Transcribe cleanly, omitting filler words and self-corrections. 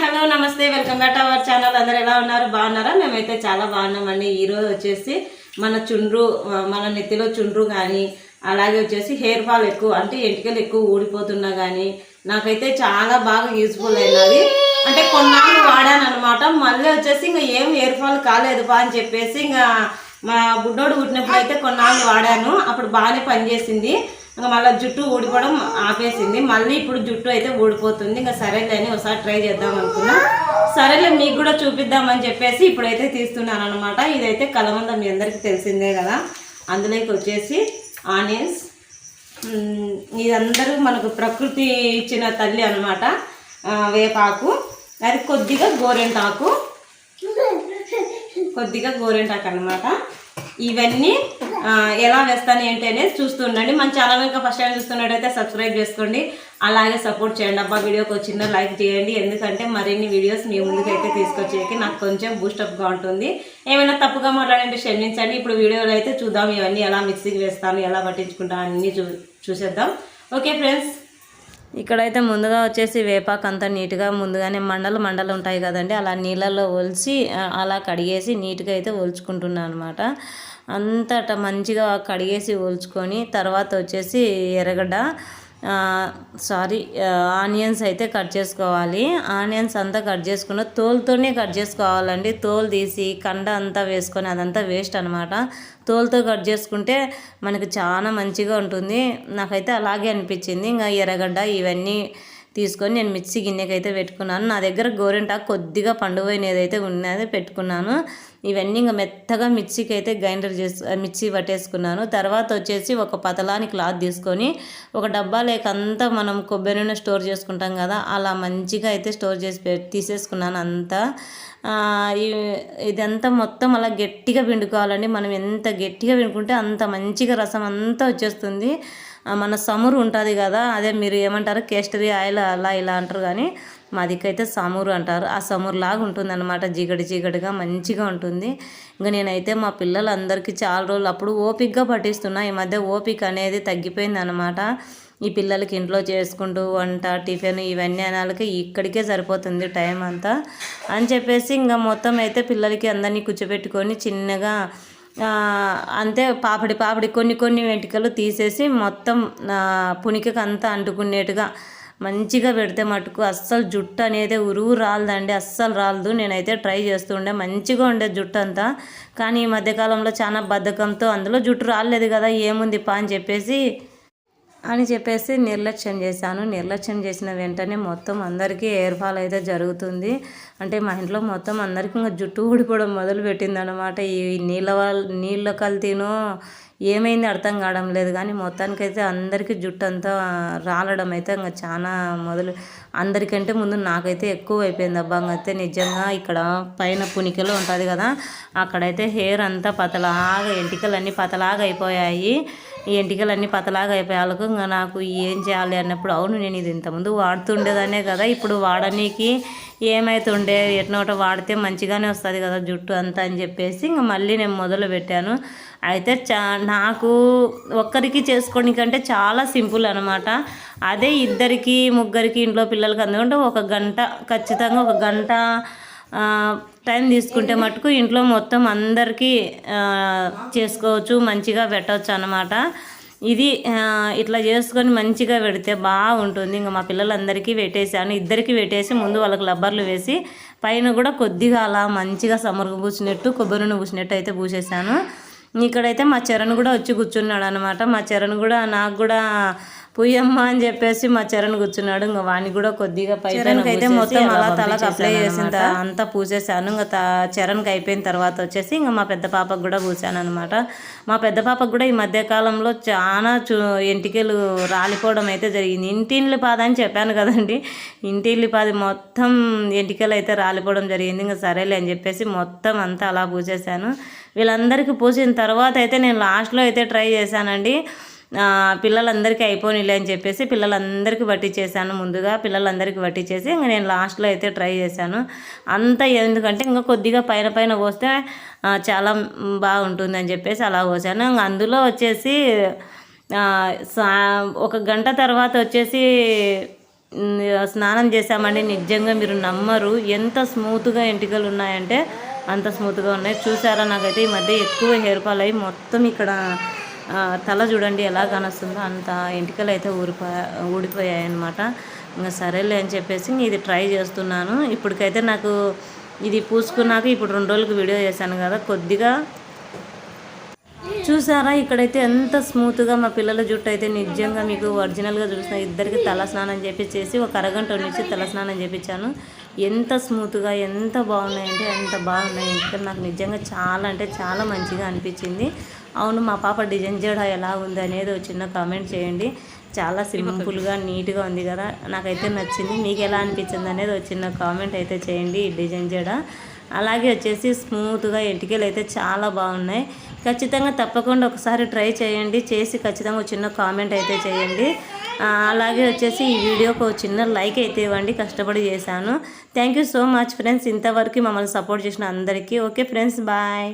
Hello నమస్తే, welcome back to our channel. అందరు ఎలా ఉన్నారు? బాగున్నారా? మేమైతే చాలా బాగున్నామండి. ఈరోజు వచ్చేసి మన నెత్తిలో చుండ్రు కానీ అలాగే వచ్చేసి హెయిర్ ఫాల్ ఎక్కువ అంటే ఎంటికలు ఎక్కువ ఊడిపోతున్నా కానీ నాకైతే చాలా బాగా యూజ్ఫుల్ అయినది. అంటే కొన్నాళ్ళు వాడాను అనమాట. మళ్ళీ వచ్చేసి ఇంకా ఏం హెయిర్ ఫాల్ కాలేదు బా అని చెప్పేసి ఇంకా మా బుడ్డోడు పుట్టినప్పుడు అయితే కొన్నాళ్ళు వాడాను. అప్పుడు బాగానే పనిచేసింది. ఇంకా మళ్ళీ జుట్టు ఊడిపోవడం ఆపేసింది. మళ్ళీ ఇప్పుడు జుట్టు అయితే ఊడిపోతుంది. ఇంకా సరేలే అని ఒకసారి ట్రై చేద్దాం అనుకున్నా. సరేలే మీకు కూడా చూపిద్దామని చెప్పేసి ఇప్పుడైతే తీస్తున్నాను అనమాట. ఇదైతే కలమంద మీ అందరికీ తెలిసిందే కదా. అందులోకి వచ్చేసి ఆనియన్స్, ఇదందరూ మనకు ప్రకృతి ఇచ్చిన తల్లి అనమాట. వేపాకు, అది కొద్దిగా గోరెంటాకు అనమాట. ఇవన్నీ ఎలా వేస్తాను ఏంటి అనేది చూస్తుండండి. మన ఛానల్ ఇంకా ఫస్ట్ టైం చూస్తున్నట్టయితే సబ్స్క్రైబ్ చేసుకోండి, అలాగే సపోర్ట్ చేయండి. అబ్బా వీడియోకి వచ్చిన లైక్ చేయండి, ఎందుకంటే మరిన్ని వీడియోస్ మీ ముందుకైతే తీసుకొచ్చేకి నాకు కొంచెం బూస్టప్గా ఉంటుంది. ఏమైనా తప్పుగా మాట్లాడంటే క్షమించండి. ఇప్పుడు వీడియోలో అయితే చూద్దాం ఇవన్నీ ఎలా మిక్సీకి వేస్తాను, ఎలా పట్టించుకుంటాను అన్నీ చూసేద్దాం. ఓకే ఫ్రెండ్స్, ఇక్కడైతే ముందుగా వచ్చేసి వేపాకు అంతా నీట్గా ముందుగానే మండలు ఉంటాయి కదండి, అలా నీళ్ళల్లో ఒలిచి అలా కడిగేసి నీట్గా అయితే ఒలుచుకుంటున్నాను అనమాట. అంతట మంచిగా కడిగేసి ఒలుచుకొని తర్వాత వచ్చేసి ఎర్రగడ్డ ఆనియన్స్ అయితే కట్ చేసుకోవాలి. ఆనియన్స్ అంతా కట్ చేసుకున్న తోలుతోనే కట్ చేసుకోవాలండి. తోలు తీసి కండ అంతా వేసుకొని అదంతా వేస్ట్ అనమాట. తోలుతో కట్ చేసుకుంటే మనకి చాలా మంచిగా ఉంటుంది. నాకైతే అలాగే అనిపించింది. ఇంకా ఎర్రగడ్డ ఇవన్నీ తీసుకొని నేను మిక్సీ గిన్నెకైతే పెట్టుకున్నాను. నా దగ్గర గోరింటాకు కొద్దిగా పండుపోయినది అయితే ఉన్నది పెట్టుకున్నాను. ఇవన్నీ ఇంకా మెత్తగా మిక్సీకి అయితే మిక్సీ పట్టేసుకున్నాను. తర్వాత వచ్చేసి ఒక పతలాని క్లాత్ తీసుకొని ఒక డబ్బా లేకంతా మనం కొబ్బరి నూనె స్టోర్ చేసుకుంటాం కదా, అలా మంచిగా అయితే స్టోర్ చేసి తీసేసుకున్నాను అంతా. ఇదంతా మొత్తం అలా గట్టిగా పిండుకోవాలండి. మనం ఎంత గట్టిగా పిండుకుంటే అంత మంచిగా రసం అంతా వచ్చేస్తుంది. మన సమూరు ఉంటుంది కదా, అదే మీరు ఏమంటారు కేస్టరీ ఆయిల్ అలా ఇలా అంటారు, కానీ మా దిక్కైతే సమూరు అంటారు. ఆ సమూరు లాగా ఉంటుంది అనమాట, జిగడిగా మంచిగా ఉంటుంది. ఇంకా నేనైతే మా పిల్లలందరికీ చాలా రోజులు అప్పుడు ఓపికగా పట్టిస్తున్నా. ఈ మధ్య ఓపిక అనేది తగ్గిపోయింది అనమాట. ఈ పిల్లలకి ఇంట్లో చేసుకుంటూ వంట టిఫిన్ ఇవన్నీ అనాలకి ఇక్కడికే సరిపోతుంది టైం అంతా అని చెప్పేసి ఇంకా మొత్తం అయితే పిల్లలకి అందరినీ కూర్చోబెట్టుకొని చిన్నగా అంతే పాపిడి కొన్ని వెంట్రుకలు తీసేసి మొత్తం పునికకి అంతా అంటుకునేట్టుగా మంచిగా పెడితే మటుకు అస్సలు జుట్టు అనేది ఉరువు రాలదండి, అస్సలు రాలదు. నేనైతే ట్రై చేస్తుండే, మంచిగా ఉండే జుట్టు అంతా. కానీ ఈ మధ్యకాలంలో చాలా బద్ధకంతో అందులో జుట్టు రాలేదు కదా, ఏముంది పా అని చెప్పేసి నిర్లక్ష్యం చేశాను. నిర్లక్ష్యం చేసిన వెంటనే మొత్తం అందరికీ హెయిర్ ఫాల్ అయితే జరుగుతుంది. అంటే మా ఇంట్లో మొత్తం అందరికీ ఇంకా జుట్టు ఊడిపోవడం మొదలు పెట్టింది అనమాట. ఈ నీళ్ళ కల్తీనో ఏమైంది అర్థం కావడం లేదు, కానీ మొత్తానికైతే అందరికీ జుట్టు అంతా రాలడం అయితే ఇంకా చాలా అందరికంటే ముందు నాకైతే ఎక్కువ అయిపోయింది అబ్బా. అయితే నిజంగా ఇక్కడ పైన పునికలు ఉంటుంది కదా, అక్కడైతే హెయిర్ అంతా పతలాగా ఎంటికలన్నీ పతలాగా అయిపోయాయి. ఈ ఎంటికలన్నీ పతలాగా అయిపోయాలకు ఇంకా నాకు ఏం చేయాలి అన్నప్పుడు, అవును నేను ఇది ఇంతకుముందు వాడుతుండేదానే కదా, ఇప్పుడు వాడనీకి ఏమవుతుండే ఎట్నోట వాడితే మంచిగానే వస్తుంది కదా జుట్టు అంతా అని చెప్పేసి ఇంకా మళ్ళీ నేను మొదలు పెట్టాను. అయితే నాకు ఒక్కరికి చేసుకోవడానికంటే చాలా సింపుల్ అనమాట. అదే ఇద్దరికి ముగ్గురికి ఇంట్లో పిల్లలకి అందుకంటే ఖచ్చితంగా ఒక గంట టైం తీసుకుంటే మటుకు ఇంట్లో మొత్తం అందరికీ చేసుకోవచ్చు, మంచిగా పెట్టవచ్చు అన్నమాట. ఇది ఇట్లా చేసుకొని మంచిగా పెడితే బాగుంటుంది. ఇంకా మా పిల్లలందరికీ పెట్టేసాను. ఇద్దరికి పెట్టేసి ముందు వాళ్ళకి రబ్బర్లు వేసి పైన కూడా కొద్దిగా అలా మంచిగా సమరుగు పూసినట్టు కొబ్బరి నూనె పూసినట్టు అయితే పూసేసాను. ఇక్కడైతే మా చరణ్ కూడా వచ్చి కూర్చున్నాడు అనమాట. మా చరణ్ కూడా నాకు కూడా పుయ్యమ్మ అని చెప్పేసి మా చరణ్ కూర్చున్నాడు. ఇంకా వాడిని కూడా కొద్దిగా పైకి అయితే మొత్తం అలా తలకు అప్లై చేసిన అంతా పూసేసాను. ఇంకా చరణ్కి అయిపోయిన తర్వాత వచ్చేసి ఇంకా మా పెద్ద పాపకు కూడా పూసాను అనమాట. మా పెద్ద పాపకు కూడా ఈ మధ్యకాలంలో చాలా ఎంటికలు రాలిపోవడం అయితే జరిగింది. ఇంటిల్లిపాది అని చెప్పాను కదండి, ఇంటిల్లిపాది మొత్తం ఎంటికలు అయితే రాలిపోవడం జరిగింది. ఇంకా సరేలే అని చెప్పేసి మొత్తం అంతా అలా పూసేసాను. వీళ్ళందరికీ పూసిన తర్వాత అయితే నేను లాస్ట్లో అయితే ట్రై చేశానండి. పిల్లలందరికీ అయిపోయిలే అని చెప్పేసి పిల్లలందరికీ పట్టించేసాను. ముందుగా పిల్లలందరికీ పట్టించేసి ఇంకా నేను లాస్ట్లో అయితే ట్రై చేశాను. అంతా ఎందుకంటే ఇంకా కొద్దిగా పైన పోస్తే చాలా బాగుంటుంది అని చెప్పేసి అలా పోసాను. అందులో వచ్చేసి ఒక గంట తర్వాత వచ్చేసి స్నానం చేసామండి. నిజంగా మీరు నమ్మరు, ఎంత స్మూత్గా ఎంటికలు ఉన్నాయంటే అంత స్మూత్గా ఉన్నాయి. చూసారా, నాకైతే ఈ మధ్య ఎక్కువ హెయిర్ ఫాల్ అయ్యి మొత్తం ఇక్కడ తల చూడండి ఎలా కానొస్తుందో అంత ఎంటికలు అయితే ఊడిపోయాయి అనమాట. ఇంకా సరేలే అని చెప్పేసి ఇది ట్రై చేస్తున్నాను. ఇప్పటికైతే నాకు ఇది పూసుకున్నాక ఇప్పుడు 2 రోజులకు వీడియో చేశాను కదా, కొద్దిగా చూసారా ఇక్కడైతే ఎంత స్మూత్గా మా పిల్లల జుట్టు అయితే నిజంగా మీకు ఒరిజినల్గా చూసిన ఇద్దరికి తల స్నానం చేపించేసి ఒక అరగంట నుంచి తల స్నానం చేపించాను. ఎంత స్మూత్గా ఎంత బాగున్నాయంటే అంత బాగున్నాయి. ఇంకా నాకు నిజంగా చాలా అంటే చాలా మంచిగా అనిపించింది. అవును, మా పాప డిజైన్ జడ ఎలా ఉంది అనేది ఒక చిన్న కామెంట్ చేయండి. చాలా సింపుల్గా నీట్గా ఉంది కదా, నాకైతే నచ్చింది. మీకు ఎలా అనిపించింది అనేది ఒక చిన్న కామెంట్ అయితే చేయండి. ఈ డిజైన్ జడ అలాగే వచ్చేసి స్మూత్గా ఎంటికలు అయితే చాలా బాగున్నాయి. ఖచ్చితంగా తప్పకుండా ఒకసారి ట్రై చేయండి. చేసి ఖచ్చితంగా ఒక చిన్న కామెంట్ అయితే చేయండి. అలాగే వచ్చేసి ఈ వీడియోకి ఒక చిన్న లైక్ అయితే ఇవ్వండి, కష్టపడి చేశాను. Thank you so much friends, ఇంతవరకు మమ్మల్ని సపోర్ట్ చేసిన అందరికీ. Okay friends, bye.